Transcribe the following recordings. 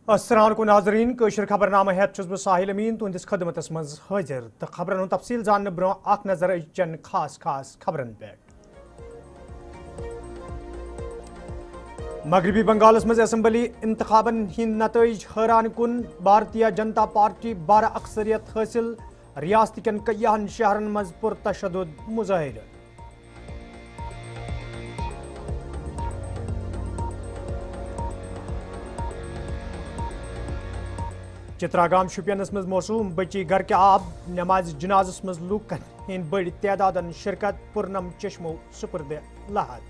अस्सलाम वालेकुम नाज़रीन कशर खबरनामा हेत बह साहिल अमीन तुंदिस खदमतस मज हाजिर तो खबरन हुंद तफसील जानने ब्रो अख नजर अचन खास खबरन पे। मगरबी बंगालस मज असम्बली इंतखाबन हिंद नतज हैरान कुन भारतीय जनता पार्टी 12 अक्सरियत हासिल रियासत कन कय्याहन शहरन मज पुरतशद्दुद मुजाहिर। चित्रागाम शुपियनस मज मौसूम बची घर के आब नमाज जनाजस मज लूकन हिंद बड़ी तादादन शिरकत पुरनम चश्मो सुपुर्द लहद।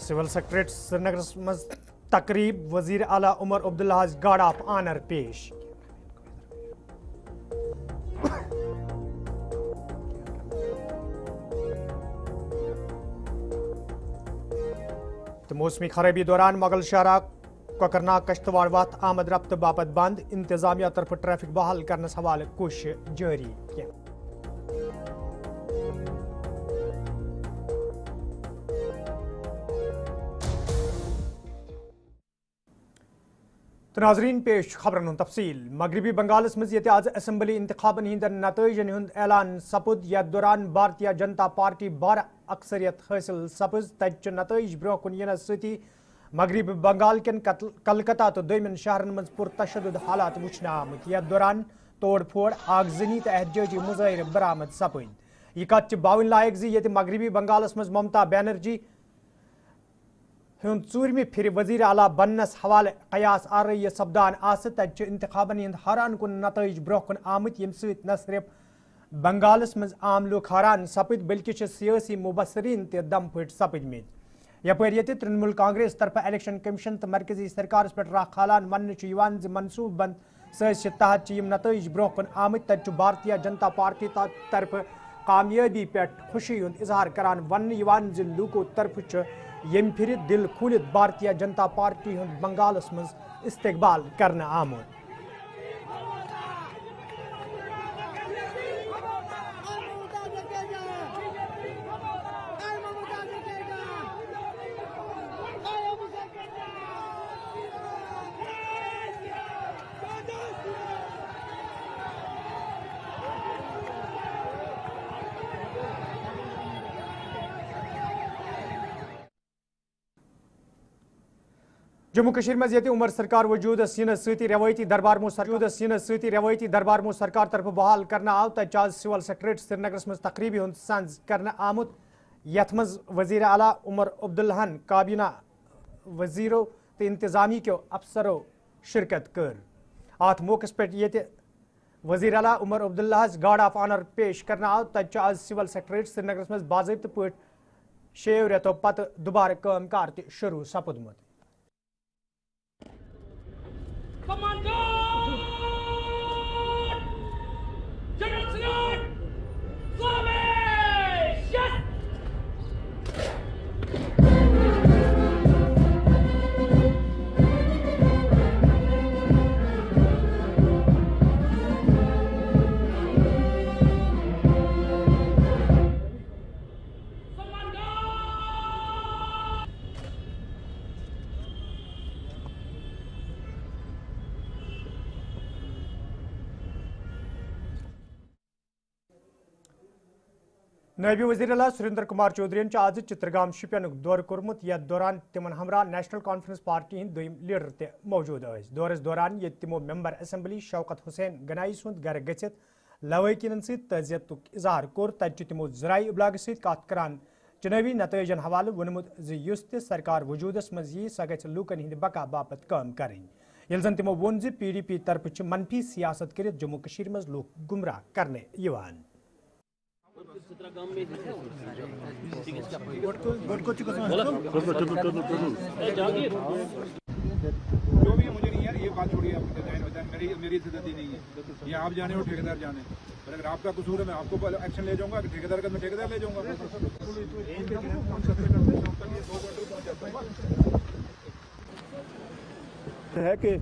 सिविल सेक्रेटरीट श्रीनगर मज तकरीब वजीर आला Omar Abdullah guard of honour पेश। तो मौसमी खराबी दौरान मुगल शहरा कोकरनाग कश्तवाड़ वत आमद रफ्त बापत बंद इंतजामिया तरफ ट्रैफिक बहाल करने हवाले कोशिश जारी। तो नाजरीन पेश खबरन तफसील। मगरबी बंगालस मज ये आज असम्बली इंतखाबन हिंद नतजन हुंद ऐलान सपुद यथ दौरान भारतीय जनता पार्टी 12 अक्सरियत हासिल सपज तच नतज ब्रो कुन यनस सती मगरबी बंगाल कन कलकत्ता तो दोयमन शहरन मज पुरतशद्दुद हालात वुचना आमत यथ दौरान तोड़ फोड़ आगजनी तो एहतजाजी मुजाहिर बरामद सपद। यह कत बावन लायक जी ये मगरबी बंगालस मज ममता बैनर्जी हुंद चूरमि फिर वजीर आला बनस हवाले कयास आरई सपदान तच इंतखाबन हिंद हैरान कुन नतज ब्रो कुन आमत यम सत न सिर्फ बंगालस मज आम लूक हैरान सपद बल्कि सियासी मुबसरीन ते दम फट सपदमत। यपर ये तृणमूल कांग्रेस तरफ इलेक्शन कमीशन तो मरकजी सरकार पे राह खालान मन मनसूब बंद साजिश तहत यम नतज ब्रो कुन आमत तच भारतीय जनता पार्टी तरफ कामयाबी पे खुशी हुंद इजहार करान वन लूको तरफ यम फिर दिल खुलित भारतीय जनता पार्टी हुंद बंगालस मज इस्तकबाल करने आमुद। जम्मू कश्मीर मज ये उमर सरकार वजूद सती रवायती दरबार मो सरकार तरफ बहाल करना आव तच आज सिविल सेक्रेटरीट श्रीनगर मज तकरीबी हुंद संज करना आमुत यथ मज वजीर आला उमर अब्दुल्लाहन काबीना वजीरों तो इंतजामी के अफसरों शिरकत कर। अत मौके पे ये वजीर आला Omar Abdullah guard of honour पेश करना आव तच आज सिविल सेक्रेटरीट श्रीनगर मज बाज़ाब्त पे 6 रेतों पत दोबारा काम कार शुरू सपुदमुत। नायब वज़ीर आला सुरेंद्र कुमार चौधरी आज चित्रगाम शुपियन दौर कोर्मुत यथ दौरान तिमन हमरा नेशनल कॉन्फ्रेंस पार्टी हिंद दोयम लीडर ते मौजूद दौरस दौरान ये तिमो मेंबर असेंबली शौकत हुसैन गनाई सुंद घर गचित लवैकिन तजियतुक इजहार कोर तच तिमो जराई इबलाग सत कत करान चुनावी नतजन हवाले वोनमुत ज सरकार वजूदस मज यी सह गछ लूकन हिंद बका बापत काम करें यिल जन तिमो वोन ज PDP तरफ मनफी सियासत कर जम्मू कश्मीर मज लूक गुमराह करने यवान। जो भी मुझे नहीं है ये बात छोड़िए, मेरी इज्जत नहीं है, ये आप जाने और ठेकेदार जाने। पर अगर आपका कसूर है मैं आपको एक्शन ले जाऊंगा, ठेकेदार का मैं ठेकेदार ले जाऊंगा। है कि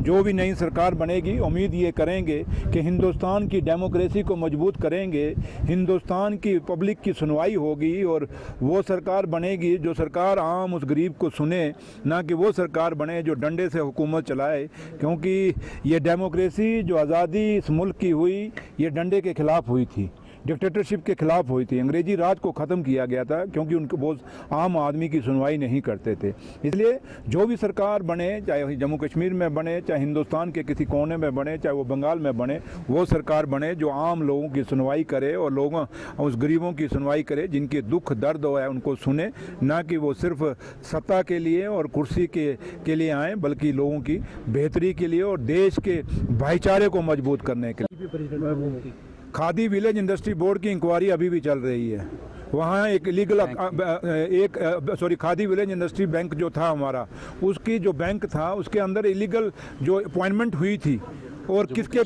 जो भी नई सरकार बनेगी उम्मीद ये करेंगे कि हिंदुस्तान की डेमोक्रेसी को मजबूत करेंगे, हिंदुस्तान की पब्लिक की सुनवाई होगी और वो सरकार बनेगी जो सरकार आम उस गरीब को सुने, ना कि वो सरकार बने जो डंडे से हुकूमत चलाए। क्योंकि ये डेमोक्रेसी जो आज़ादी इस मुल्क की हुई ये डंडे के खिलाफ हुई थी, डिक्टेटरशिप के खिलाफ हुई थी, अंग्रेजी राज को ख़त्म किया गया था क्योंकि उनको वो आम आदमी की सुनवाई नहीं करते थे। इसलिए जो भी सरकार बने, चाहे जम्मू कश्मीर में बने, चाहे हिंदुस्तान के किसी कोने में बने, चाहे वो बंगाल में बने, वो सरकार बने जो आम लोगों की सुनवाई करे और लोगों उस गरीबों की सुनवाई करे जिनके दुख दर्द हो है उनको सुने, ना कि वो सिर्फ सत्ता के लिए और कुर्सी के लिए आएँ, बल्कि लोगों की बेहतरी के लिए और देश के भाईचारे को मजबूत करने के लिए। खादी विलेज इंडस्ट्री बोर्ड की इंक्वायरी अभी भी चल रही है। वहाँ एक illegal khadi village industry bank जो था हमारा, उसकी जो बैंक था उसके अंदर इलीगल जो अपॉइंटमेंट हुई थी और किसके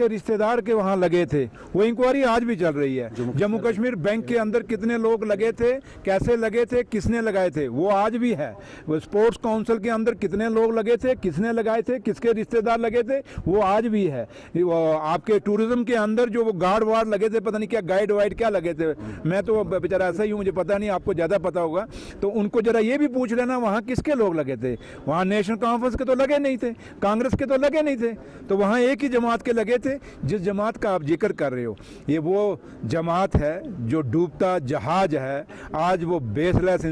रिश्तेदार के वहाँ लगे थे, वो इंक्वायरी आज भी चल रही है। जम्मू कश्मीर बैंक के अंदर कितने लोग लगे थे, कैसे लगे थे, किसने लगाए थे, वो आज भी है। वो स्पोर्ट्स काउंसिल के अंदर कितने लोग लगे थे, किसने लगाए थे, किसके रिश्तेदार लगे थे, वो आज भी है। आपके टूरिज्म के अंदर जो वो गार्ड वार्ड लगे थे, पता नहीं क्या गाइड वाइड क्या लगे थे, मैं तो बेचारा ऐसा ही हूँ, मुझे पता नहीं, आपको ज़्यादा पता होगा, तो उनको जरा ये भी पूछ लेना वहाँ किसके लोग लगे थे। वहाँ नेशनल कॉन्फ्रेंस के तो लगे नहीं थे, कांग्रेस के तो लगे नहीं थे, तो वहाँ एक ही जमात के लगे थे जिस जमात का आप जिक्र कर रहे हो। ये वो जमात है जो डूबता जहाज है। आज वो बेसलेस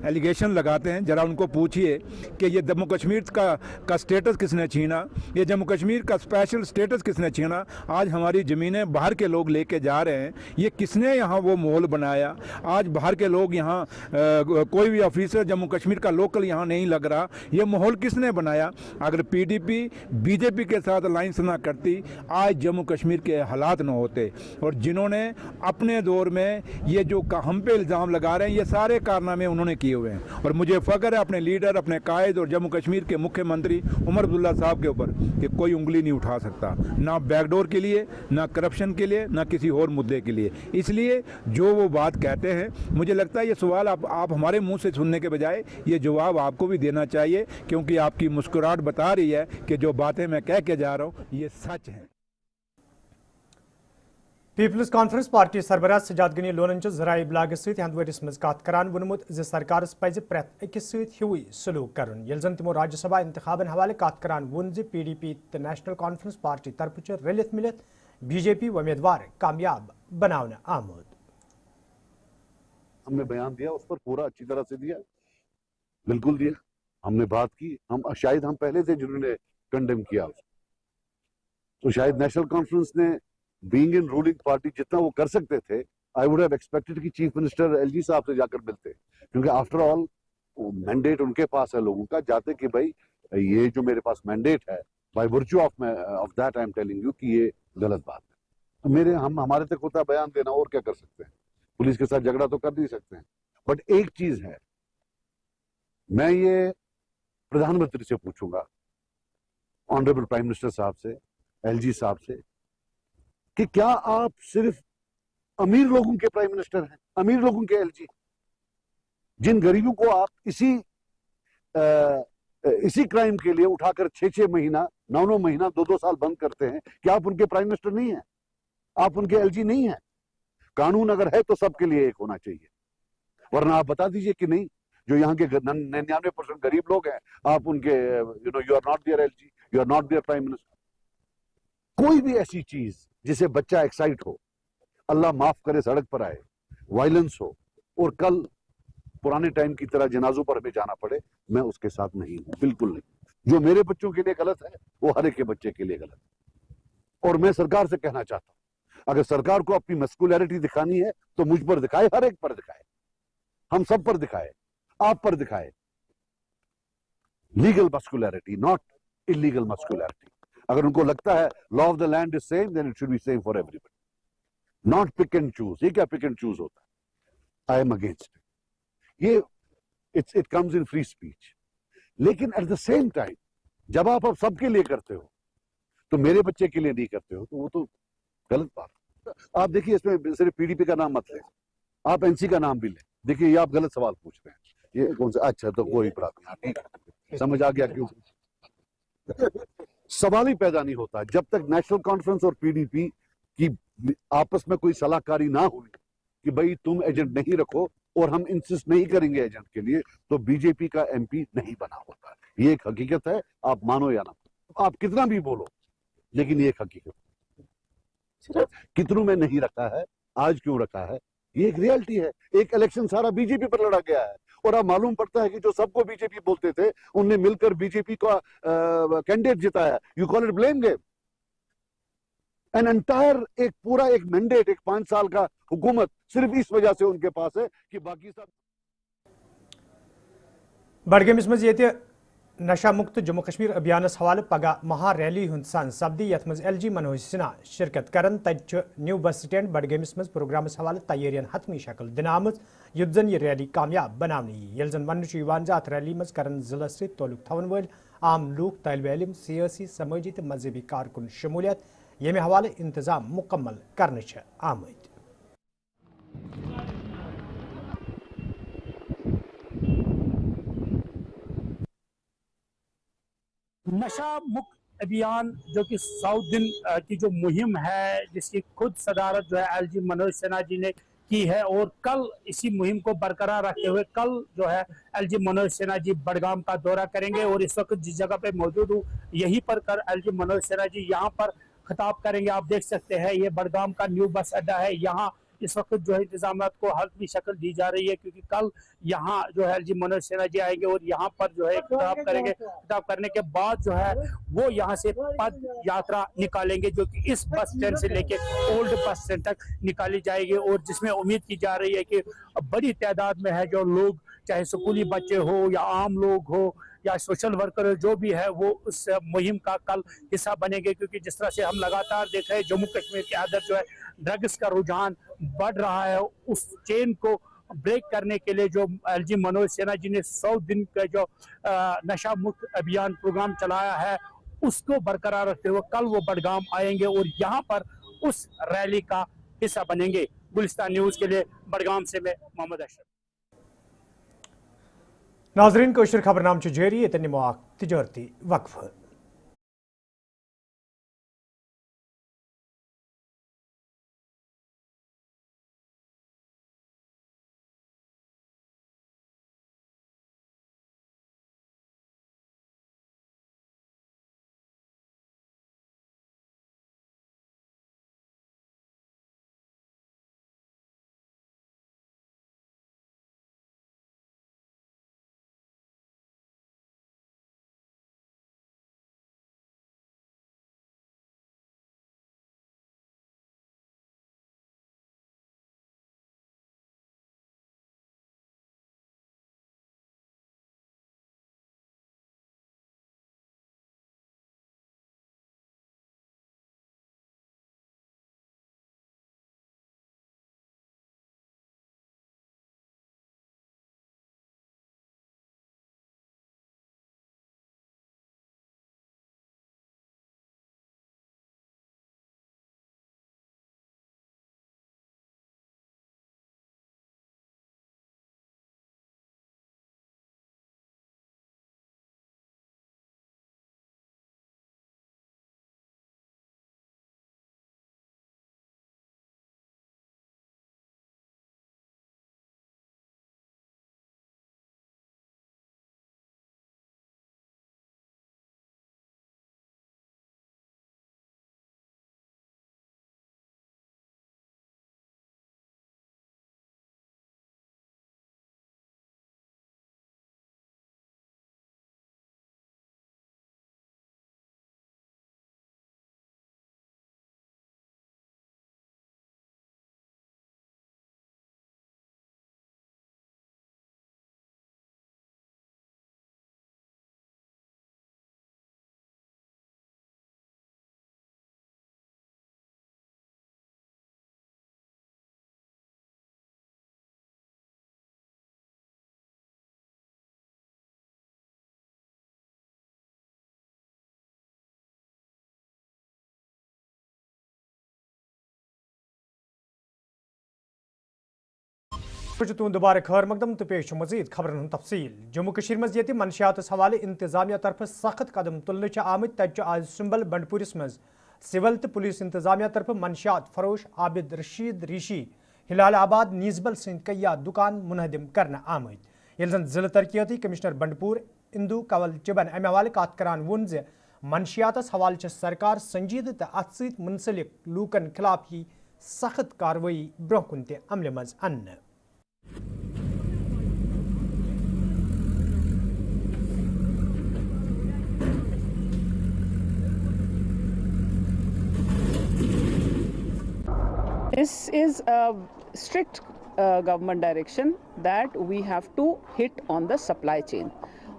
एलिगेशन लगाते हैं। जरा उनको पूछिए कि ये जम्मू कश्मीर का स्टेटस किसने छीना, ये जम्मू कश्मीर का स्पेशल स्टेटस किसने छीना। आज हमारी ज़मीनें बाहर के लोग लेके जा रहे हैं, ये किसने यहाँ वो माहौल बनाया। आज बाहर के लोग यहाँ कोई भी ऑफिसर जम्मू कश्मीर का लोकल यहाँ नहीं लग रहा, ये माहौल किसने बनाया। अगर पीडीपी बीजेपी के साथ अलायंस ना करती, आज जम्मू कश्मीर के हालात न होते। और जिन्होंने अपने दौर में ये जो हम पे इल्ज़ाम लगा रहे हैं, ये सारे कारनामे उन्होंने किए हुए हैं। और मुझे फ़ख्र है अपने लीडर, अपने कायद और जम्मू कश्मीर के मुख्यमंत्री उमर अब्दुल्ला साहब के ऊपर कि कोई उंगली नहीं उठा सकता, ना बैकडोर के लिए, ना करप्शन के लिए, ना किसी और मुद्दे के लिए। इसलिए जो वो बात कहते हैं, मुझे लगता है ये सवाल आप हमारे मुंह से सुनने के बजाय ये जवाब आपको भी देना चाहिए, क्योंकि आपकी मुस्कुराहट बता रही है कि जो बातें मैं कह के जा रहा हूं ये सच है। पीपल्स कॉन्फ्रेंस पार्टी सरबराह सजाद गनी लोनन जराये इब्लाग सत हंदवरिस मज कत करान वोनमुत ज सरकार पज प्रेत अकिस सत हिवुई सलूक करन। येल जन तिमो राज्यसभा इंतखाबन हवाले कत करान वोन ज पीडीपी तो नेशनल कॉन्फ्रेंस पार्टी तरफ रलित मिलित बीजेपी उम्मीदवार कामयाब बनाना आमद। हमने बयान दिया, उस पर पूरा अच्छी तरह से दिया, बिल्कुल दिया। हमने बात की, हम शायद हम पहले थे जिन्होंने कंडेम किया उसको, तो शायद नेशनल कॉन्फ्रेंस ने बीइंग इन रूलिंग पार्टी जितना वो कर सकते थे, आई वुड हैव एक्सपेक्टेड कि चीफ मिनिस्टर एलजी साहब से जाकर मिलते, क्योंकि आफ्टर ऑल मैंडेट उनके पास है लोगों का, जाते कि भाई ये जो मेरे पास मैंडेट है, by virtue of that I am telling you कि ये गलत बात है। तो हमारे तक होता बयान देना, और क्या कर सकते हैं, पुलिस के साथ झगड़ा तो कर नहीं सकते हैं। बट एक चीज है, मैं ये प्रधानमंत्री से पूछूंगा, ऑनरेबल प्राइम मिनिस्टर साहब से, एलजी साहब से, कि क्या आप सिर्फ अमीर लोगों के प्राइम मिनिस्टर हैं, अमीर लोगों के एलजी? जिन गरीबों को आप इसी क्राइम के लिए उठाकर 6-6 महीना, 9-9 महीना, 2-2 साल बंद करते हैं, क्या आप उनके प्राइम मिनिस्टर नहीं है? आप उनके एलजी नहीं है? कानून अगर है तो सबके लिए एक होना चाहिए, वरना आप बता दीजिए कि नहीं, जो यहाँ के 99% गरीब लोग हैं, आप उनके you are not there LG, you are not there prime minister. कोई भी ऐसी चीज जिसे बच्चा एक्साइट हो, अल्लाह माफ करे सड़क पर आए, वायलेंस हो, और कल पुराने टाइम की तरह जनाजों पर हमें जाना पड़े, मैं उसके साथ नहीं हूं, बिल्कुल नहीं। जो मेरे बच्चों के लिए गलत है वो हर एक के बच्चे के लिए गलत है। और मैं सरकार से कहना चाहता हूं, अगर सरकार को अपनी मस्कुलैरिटी दिखानी है तो मुझ पर दिखाए, हर एक पर दिखाए, हम सब पर दिखाए, आप पर दिखाए। Legal muscularity, not illegal muscularity. अगर उनको लगता है law of the land is same, then it should be same for everybody, not pick and choose. ये क्या पिक एंड चूज होता है? आई एम अगेंस्ट ये। It comes in free speech. लेकिन एट द सेम टाइम जब आप सबके लिए करते हो तो मेरे बच्चे के लिए नहीं करते हो, तो वो तो गलत बात है। आप देखिए, इसमें सिर्फ पीडीपी का नाम मत लें, आप एनसी का नाम भी लें। देखिए, ये आप गलत सवाल पूछ रहे हैं, ये कौन सा? अच्छा, तो कोई बात नहीं, समझ आ गया क्यों? सवाल ही पैदा नहीं होता जब तक नेशनल कॉन्फ्रेंस और पीडीपी की आपस में कोई सलाहकारी ना हुई कि भाई तुम एजेंट नहीं रखो और हम इंसिस्ट नहीं करेंगे एजेंट के लिए, तो बीजेपी का एमपी नहीं बना होता। ये एक हकीकत है, आप मानो या ना, आप कितना भी बोलो, लेकिन ये एक हकीकत सिर्फ कितनों में नहीं रखा है, आज क्यों रखा है, ये एक रियलिटी है। एक इलेक्शन सारा बीजेपी पर लड़ा गया है और अब मालूम पड़ता है कि जो सबको बीजेपी बोलते थे उनने मिलकर बीजेपी का कैंडिडेट जिताया। You call it blame game? An entire एक पूरा एक मैंडेट, एक 5 साल का हुकूमत सिर्फ इस वजह से उनके पास है कि बाकी सब। बडगमिस मज ये नशा मुक्त जम्मू कश्मीर अभियानस हवाले पगह महा रैली हुंद सन सपदी यथ मज LG मनोज सिन्हा शिरकत करन तत न्यू बस स्टैंड बडगमिस मज प्रोग्रामस हवाले तैयारियन हतमी शक्ल दिन आमज युद्ध जन यह रैली कामयाब बनाने यल जन वन अत रैली मज करन जिला से तोलुक थवन वल आम लूक तलब इलम सियासी समाजी तो मजहबी कारकुन शमूलियत येमे हवाले इंतजाम मुकम्मल करने आमद। नशा मुक्त अभियान जो कि 100 दिन की जो मुहिम है, जिसकी खुद सदारत जो है LG मनोज सिन्हा जी ने की है, और कल इसी मुहिम को बरकरार रखते हुए कल जो है LG मनोज सिन्हा जी बडगाम का दौरा करेंगे। और इस वक्त जिस जगह पे मौजूद हूँ यहीं पर LG मनोज सिन्हा जी यहाँ पर खिताब करेंगे। आप देख सकते हैं ये बडगाम का न्यू बस अड्डा है। यहाँ इस वक्त जो है इंतजाम को हल्की शक्ल दी जा रही है, क्योंकि कल यहाँ जो है LG मनोज सिन्हा जी आएंगे और यहाँ पर जो है खिताब करेंगे। खिताब करने के बाद जो है वो यहाँ से पद यात्रा निकालेंगे, जो कि इस बस स्टैंड से लेके ओल्ड बस स्टैंड तक निकाली जाएगी, और जिसमें उम्मीद की जा रही है कि बड़ी तादाद में है जो लोग, चाहे स्कूली बच्चे हो या आम लोग हो या सोशल वर्कर जो भी है, वो उस मुहिम का कल हिस्सा बनेंगे। क्योंकि जिस तरह से हम लगातार देख रहे हैं जम्मू कश्मीर के अंदर जो है ड्रग्स का रुझान बढ़ रहा है, उस चेन को ब्रेक करने के लिए जो LG मनोज सिन्हा जी ने 100 दिन का जो नशा मुक्त अभियान प्रोग्राम चलाया है, उसको बरकरार रखते हुए कल वो बडगाम आएंगे और यहाँ पर उस रैली का हिस्सा बनेंगे। गुलिस्तान न्यूज के लिए बडगाम से मैं मोहम्मद अशरफ। नाजरीन कोशर खबरनाम जारी तिजारती वक्फ। पे तुम दोबारा खैर मकदम तो पेश मजीद खबरन हूं तफसील। जम्मू कश्मीर मज ये मनशियात हवाले इंतजामिया तरफ सख्त कदम तुलने आमत। तज आज सुंबल बंडपुरिस मज सिविल तो पुलिस इंतजामिया तरफ मनशियात फरोश आबिद रशीद ऋषि हिलाल आबाद नीजबल सद कया दुकान मुनहदिम करना आमत। ये जन जिला तरक्याती कमिश्नर बंडपुर इंदू कवल चिबन अमे हवाले कत करान वोन जे मनशियात हवाले सरकार संजीद तो अत सत मुंसलिक लूकन खिलाफ ही सख्त कार्रवाई ब्रोह कुन ते अमल मज अन्न। This is a strict government direction that we have to hit on the supply chain.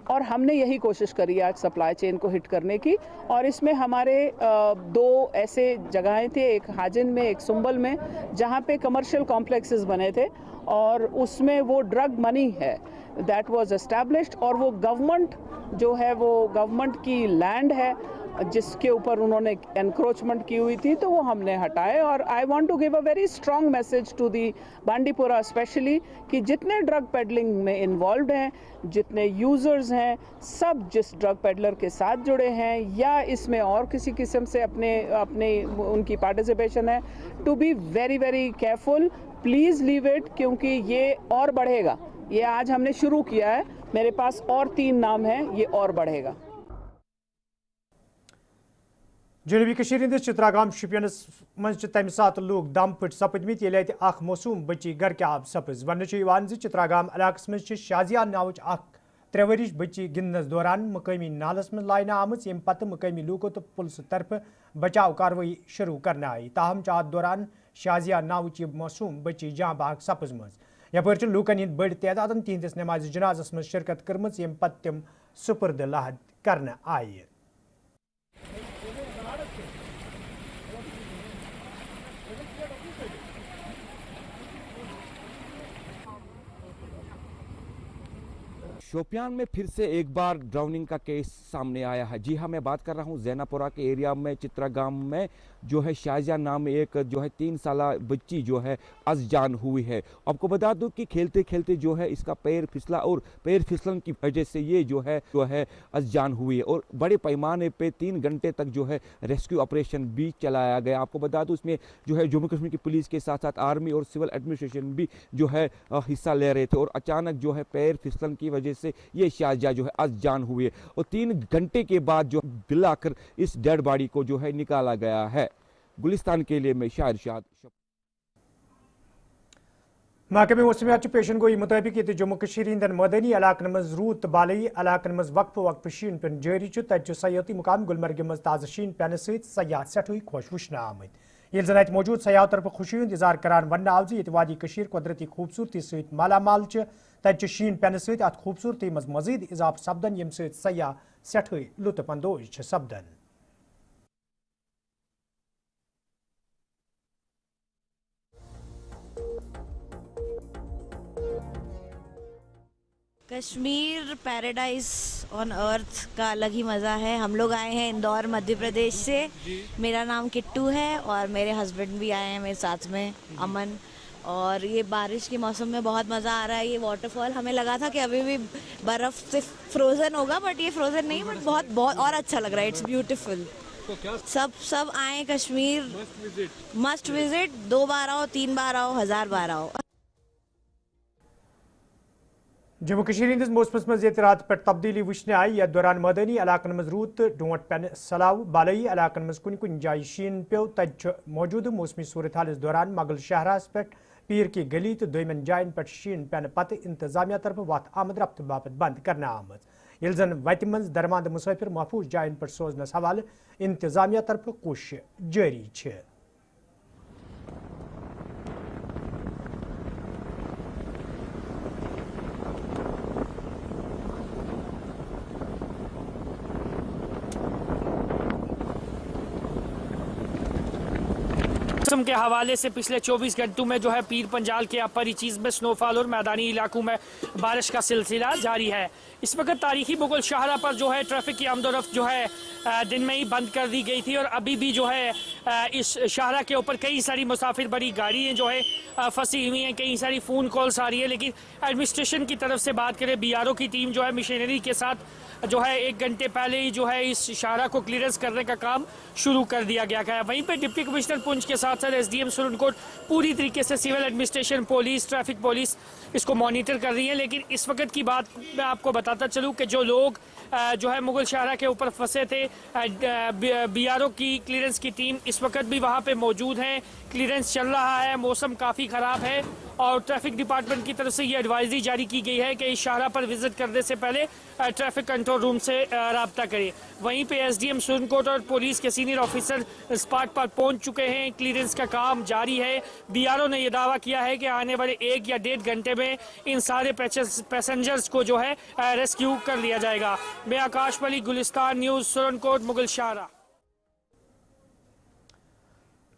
और हमने यही कोशिश करी आज सप्लाई चेन को हिट करने की। और इसमें हमारे दो ऐसे जगहें थे, एक हाजिन में एक सुंबल में, जहाँ पे कमर्शियल कॉम्प्लेक्सेस बने थे और उसमें वो ड्रग मनी है दैट वाज एस्टैब्लिश्ड। और वो गवर्नमेंट जो है वो गवर्नमेंट की लैंड है जिसके ऊपर उन्होंने एनक्रोचमेंट की हुई थी, तो वो हमने हटाए। और I want to give a very strong message to the Bandipora specially कि जितने ड्रग पेडलिंग में इन्वॉल्व हैं, जितने यूज़र्स हैं, सब जिस ड्रग पेडलर के साथ जुड़े हैं या इसमें और किसी किस्म से अपने उनकी पार्टिसिपेशन है, to be very very careful, please leave it, क्योंकि ये और बढ़ेगा। ये आज हमने शुरू किया है, मेरे पास और 3 नाम हैं, ये और बढ़ेगा। जनूबी कशीर हंदिस चित्रागाम शुपियनस मज तम सात लूक दम पट सपदमित ये अख मसूम बच्ची घर के आब सपज। वन चित्रागाम इलाकस मज शाजिया नावच 3 वरिश बच्ची गिंदनस दौरान मकामी नालस मज लाइन आम, यम पत मकामी लूको तो पुलिस तरफ बचाव कार्रवाई शुरू करना आई। ताहम अत दौरान शाजिया नावच मसूम बच्ची जाँ बाग सपज मज। यप लूकन हंद बड़ तादाद तिहंदिस नमाज जनाजस मज शिरकत कर्म, यम पत तम सुपुर्द लहद करना आय। शोपियान में फिर से एक बार ड्राउनिंग का केस सामने आया है। जी हाँ, मैं बात कर रहा हूँ जैनापुरा के एरिया में चित्रागाम में जो है शाजिया नाम में एक जो है 3 साला बच्ची जो है अज़जान हुई है। आपको बता दूं कि खेलते खेलते जो है इसका पैर फिसला और पैर फिसलन की वजह से ये जो है अज़जान हुई है। और बड़े पैमाने पे 3 घंटे तक जो है रेस्क्यू ऑपरेशन भी चलाया गया। आपको बता दूं इसमें जो है जम्मू कश्मीर की पुलिस के साथ साथ आर्मी और सिविल एडमिनिस्ट्रेशन भी जो है हिस्सा ले रहे थे। और अचानक जो है पैर फिसलन की वजह से ये शाजिया जो है अज़जान हुई है और 3 घंटे के बाद जो बिलाकर इस डेड बॉडी को जो है निकाला गया है। गुलिस्तान के लिए मैं शाहिद शाद। महकमे मौसमियात पेशन गोई मुताबिक ये जम्मू कश्मीर हिंदन मदनी इलाकन मज रूत बालई इलाकन मज वक्फ वक्फ शीन पेन जारी तत सयाती मुकाम गुलमर्ग मज ताज़ा शीन पेन सयाह सठुई खुश वुचन आमद। ये जन अत मौजूद सयाह तरफ खुशी हूं इजहार करान वन आव ये वादी कशीर कुदरती खूबसूरती सहित मालामाल तत शीन पेन सहित अत खूबसूरती मज मजीद इजाफ सपदन यम सहित सयाह सठुई लुत्फ अंदोज सपदन। कश्मीर पैराडाइज ऑन अर्थ का अलग ही मज़ा है। हम लोग आए हैं इंदौर मध्य प्रदेश से। मेरा नाम किट्टू है और मेरे हस्बैंड भी आए हैं मेरे साथ में, अमन। और ये बारिश के मौसम में बहुत मज़ा आ रहा है। ये वाटरफॉल हमें लगा था कि अभी भी बर्फ़ से फ्रोज़न होगा, बट ये फ्रोज़न नहीं, बट बहुत बहुत और अच्छा लग रहा है। It's beautiful. सब आए कश्मीर, मस्ट विजिट। 2 बार आओ, 3 बार आओ, 1000 बार आओ। जम्मू कश्मीर हंदिस मौसमस मज रात पे तब्दीली वुचने आई। यथ दौरान मदनी इलाकन मज रूत डोंट पेन सलाव, बालई इलाकन मज कुन जाय शीन पेव। तत मौजूद मौसमी सूरत हाल दौरान मगल शहरास पे पीर की गली तो दोयमन जायन पे शीन पेन पत इंतजामिया तरफ वत आमद रफ्त बापत बंद करना आमद। ये जन वत मज दरमांद मुसाफिर महफूज जायन पे सोजनस हवाले इंतजामिया तरफ कोशिश जारी है। मौसम के हवाले से पिछले 24 घंटों में जो है पीर पंजाल के अपर रीचीज में स्नोफॉल और मैदानी इलाकों में बारिश का सिलसिला जारी है। इस वक्त तारीखी मुगल शाहरा पर जो है ट्रैफिक की आमदोरफ्त जो है दिन में ही बंद कर दी गई थी और अभी भी जो है इस शाहरा के ऊपर कई सारी मुसाफिर बड़ी गाड़ियाँ जो है फंसी हुई हैं, कई सारी फ़ोन कॉल्स आ रही है। लेकिन एडमिनिस्ट्रेशन की तरफ से बात करें, BRO की टीम जो है मशीनरी के साथ जो है 1 घंटे पहले ही जो है इस शाहरा को क्लियरेंस करने का काम शुरू कर दिया गया है। वहीं पे डिप्टी कमिश्नर पुंछ के साथ साथ SDM सुरनकोट पूरी तरीके से civil administration, police, traffic police इसको मॉनिटर कर रही है। लेकिन इस वक्त की बात मैं आपको बताता चलूँ कि जो लोग जो है मुगल शाहरा के ऊपर फंसे थे, BRO की क्लियरेंस की टीम इस वक्त भी वहाँ पे मौजूद है। क्लियरेंस चल रहा है, मौसम काफ़ी ख़राब है और ट्रैफिक डिपार्टमेंट की तरफ से ये एडवाइजरी जारी की गई है कि इस शाहरा पर विजिट करने से पहले ट्रैफिक कंट्रोल रूम से राब्ता करें। वहीं पे SDM सुरनकोट और पुलिस के सीनियर ऑफिसर स्पॉट पर पहुंच चुके हैं। क्लियरेंस का काम जारी है। BRO ने यह दावा किया है कि आने वाले 1 या 1.5 घंटे में इन सारे पैसेंजर्स को जो है रेस्क्यू कर लिया जाएगा। मैं आकाश वली, गुलिस्तान न्यूज़, सुरनकोट, मुगल शाहरा।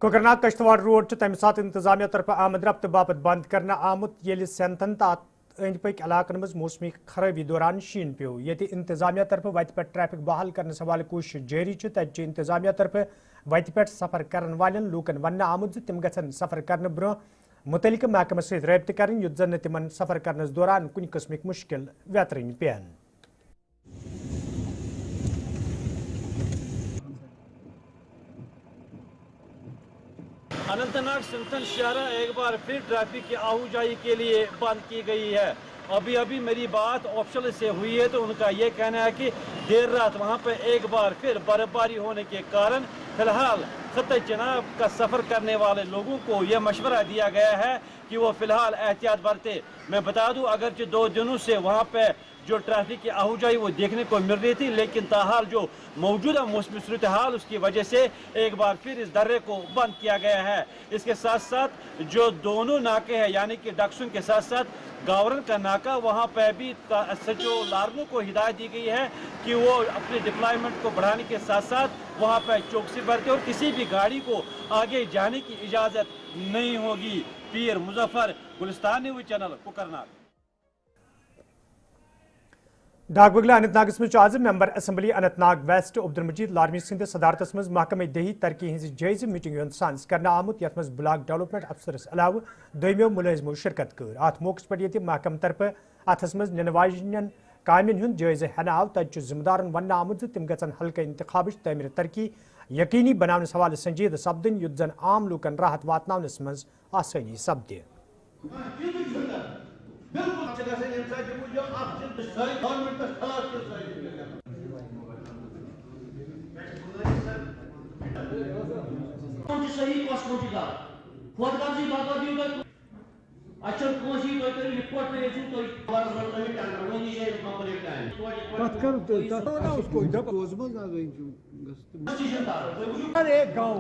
कोकरनाग कश्तवाड़ रोड तम सात इंतजामिया तरफ आमद रफ्त बापत बंद करना आमुत येल सेंथन तो अंद पक इलाकन मज मौसमी खराबी दौरान शीन पे ये इंतजामिया तरफ वत पे ट्रैफिक बहाल करने सवाल कोशिश जारी तत इंतजामिया तरफ वत पे सफर कर वाले लूकन वन आमुत तिम गन सफर कर ब्रो मुतलिक महकमे सत रब्त कर युत जन तिमन सफर करने दौरान कुन किस्मिक मुश्किल वेतरन पेन। अनंतनाग सिंथन शाहरा एक बार फिर ट्रैफिक की आवाजाही के लिए बंद की गई है। अभी मेरी बात ऑफिशियल से हुई है तो उनका ये कहना है कि देर रात वहां पर एक बार फिर बर्फबारी होने के कारण फिलहाल खत्ते चिनाब का सफ़र करने वाले लोगों को यह मशवरा दिया गया है कि वो फिलहाल एहतियात बरते। मैं बता दूं, अगरचे 2 दिनों से वहां पे जो ट्रैफिक की आवाजाही वो देखने को मिल रही थी, लेकिन ताहाल जो मौजूदा मौसमी सूरत हाल उसकी वजह से एक बार फिर इस दर्रे को बंद किया गया है। इसके साथ साथ जो दोनों नाके हैं यानी कि डक्सुन के साथ साथ गावरन का नाका, वहाँ पर भी SHO लार्मो को हिदायत दी गई है कि वो अपने डिप्लॉयमेंट को बढ़ाने के साथ साथ वहाँ पर चौकसी बरते और किसी भी गाड़ी को आगे जाने की इजाज़त नहीं होगी। Peer Muzaffar, Gulistan news channel, Kokernag. डाकबगला अनंतनाग आज member assembly Anantnag west Abdul Majeed Larmi सिंध सदारतस मज महकमे दही तरक्की हज जायज मीटिंग सांस करना आमुत यथ मज ब्लॉक डेवलपमेंट अफसरस अलाव दोमो मुलाजिमो शिरकत कर। अत मौके पर ये महकम तरफ अथस मज निन वाजन कामन हुंद जायजे हन आव तत जिम्मेदारन वन आमुत तिम गन हल्के इंतखाब तमीर तरक्की यकीनी बनाने हवाले संजीद सपदन युत जन आम लूकन राहत वातनावनस मज आसानी सपदे। एक गाँव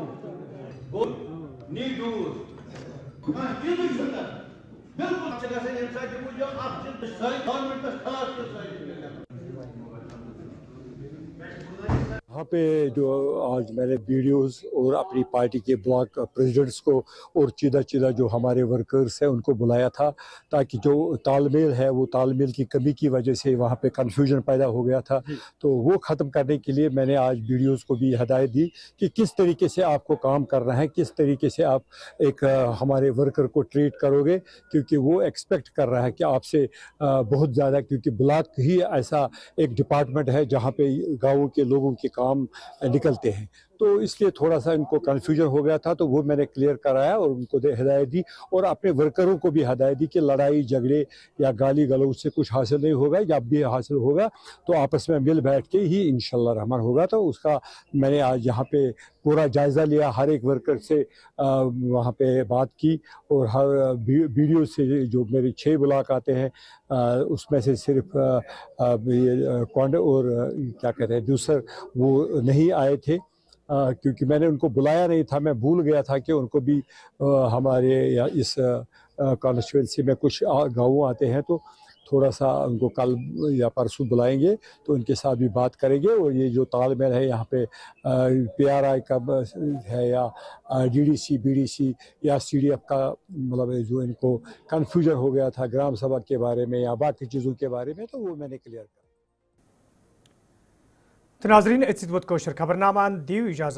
यहाँ पे जो आज मैंने वीडियोस और अपनी पार्टी के ब्लॉक प्रेसिडेंट्स को और चीदा जो हमारे वर्कर्स हैं उनको बुलाया था, ताकि जो तालमेल है वो तालमेल की कमी की वजह से वहाँ पे कन्फ्यूजन पैदा हो गया था, तो वो ख़त्म करने के लिए मैंने आज वीडियोस को भी हदायत दी कि किस तरीके से आपको काम करना है, किस तरीके से आप एक हमारे वर्कर को ट्रीट करोगे, क्योंकि वो एक्सपेक्ट कर रहा है कि आपसे बहुत ज़्यादा, क्योंकि ब्लॉक ही ऐसा एक डिपार्टमेंट है जहाँ पे गाँवों के लोगों के काम निकलते हैं, तो इसलिए थोड़ा सा इनको कन्फ्यूजन हो गया था, तो वो मैंने क्लियर कराया और उनको हिदायत दी और अपने वर्करों को भी हिदायत दी कि लड़ाई झगड़े या गाली गलौज से कुछ हासिल नहीं होगा, जब भी हासिल होगा तो आपस में मिल बैठ के ही इंशाल्लाह रहमान होगा। तो उसका मैंने आज यहाँ पे पूरा जायज़ा लिया, हर एक वर्कर से वहाँ पे बात की और हर वीडियो से जो मेरे 6 ब्लॉक आते हैं उसमें से सिर्फ कौंड और क्या कहते हैं दूसर वो नहीं आए थे, क्योंकि मैंने उनको बुलाया नहीं था, मैं भूल गया था कि उनको भी हमारे इस कॉन्स्टिट्यूंसी में कुछ गाँव आते हैं, तो थोड़ा सा उनको कल या परसों बुलाएंगे तो उनके साथ भी बात करेंगे। और ये जो तालमेल है यहाँ पे PRI का है या DDC BDC या CDF का, मतलब जो इनको कन्फ्यूजन हो गया था ग्राम सभा के बारे में या बाकी चीज़ों के बारे में, तो वो मैंने क्लियर किया। तो नाजरीन, इस वक्त कोशर खबरनामा दी इजाज़त।